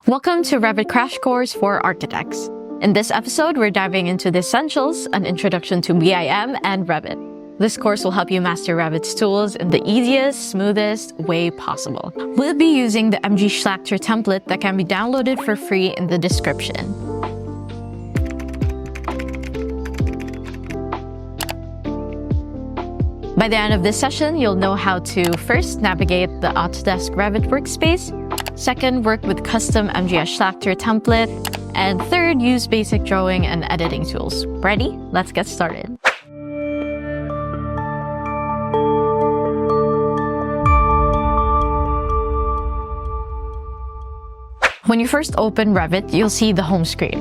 Welcome to Revit Crash Course for Architects. In this episode, we're diving into the essentials, an introduction to BIM and Revit. This course will help you master Revit's tools in the easiest, smoothest way possible. We'll be using the MGS template that can be downloaded for free in the description. By the end of this session, you'll know how to first navigate the Autodesk Revit workspace, second, work with custom MGS template, and third, use basic drawing and editing tools. Ready? Let's get started. When you first open Revit, you'll see the home screen.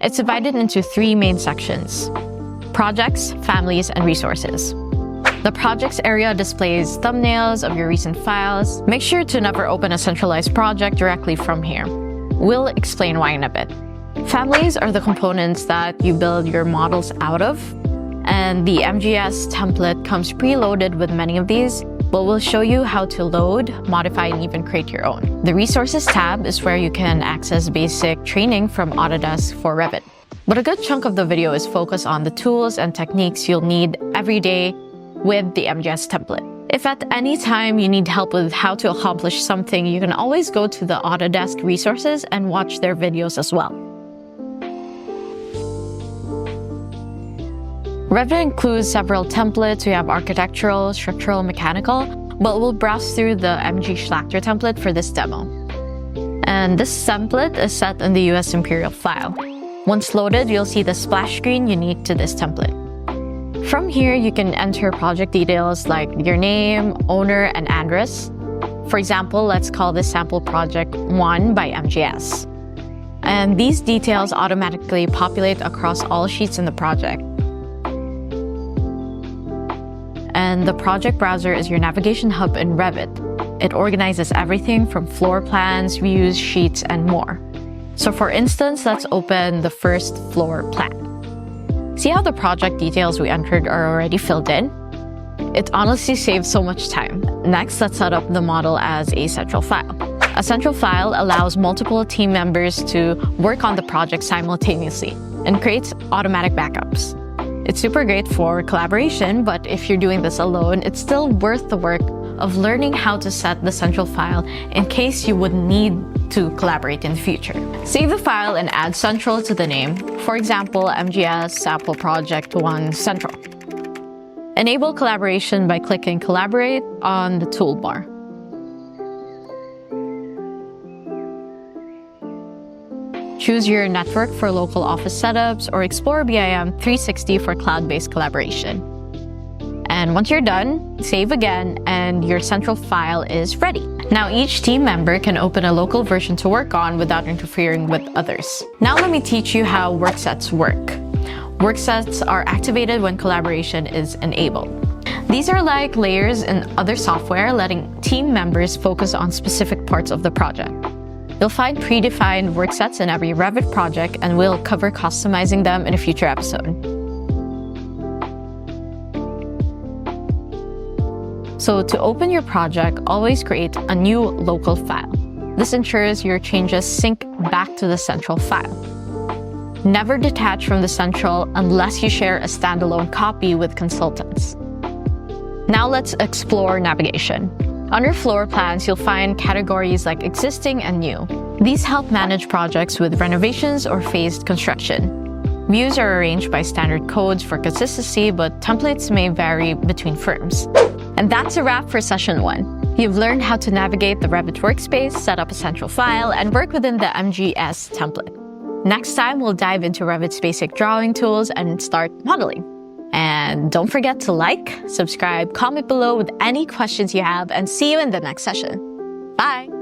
It's divided into three main sections: projects, families, and resources. The projects area displays thumbnails of your recent files. Make sure to never open a centralized project directly from here. We'll explain why in a bit. Families are the components that you build your models out of, and the MGS template comes preloaded with many of these, but we'll show you how to load, modify, and even create your own. The Resources tab is where you can access basic training from Autodesk for Revit. But a good chunk of the video is focused on the tools and techniques you'll need every day with the MGS template. If at any time you need help with how to accomplish something, you can always go to the Autodesk resources and watch their videos as well. Revit includes several templates. We have architectural, structural, mechanical, but we'll browse through the MGS template for this demo. And this template is set in the US Imperial file. Once loaded, you'll see the splash screen unique to this template. From here, you can enter project details like your name, owner, and address. For example, let's call this sample project 1 by MGS. And these details automatically populate across all sheets in the project. And the project browser is your navigation hub in Revit. It organizes everything from floor plans, views, sheets, and more. So for instance, let's open the first floor plan. See how the project details we entered are already filled in? It honestly saves so much time. Next, let's set up the model as a central file. A central file allows multiple team members to work on the project simultaneously and creates automatic backups. It's super great for collaboration, but if you're doing this alone, it's still worth the work of learning how to set the central file in case you would need to collaborate in the future. Save the file and add central to the name. For example, MGS sample project 1 central. Enable collaboration by clicking collaborate on the toolbar. Choose your network for local office setups or explore BIM 360 for cloud-based collaboration. And once you're done, save again, and your central file is ready. Now each team member can open a local version to work on without interfering with others. Now let me teach you how worksets work. Worksets are activated when collaboration is enabled. These are like layers in other software, letting team members focus on specific parts of the project. You'll find predefined worksets in every Revit project, and we'll cover customizing them in a future episode. So to open your project, always create a new local file. This ensures your changes sync back to the central file. Never detach from the central unless you share a standalone copy with consultants. Now let's explore navigation. Under floor plans, you'll find categories like existing and new. These help manage projects with renovations or phased construction. Views are arranged by standard codes for consistency, but templates may vary between firms. And that's a wrap for session 1. You've learned how to navigate the Revit workspace, set up a central file, and work within the MGS template. Next time, we'll dive into Revit's basic drawing tools and start modeling. And don't forget to like, subscribe, comment below with any questions you have, and see you in the next session. Bye!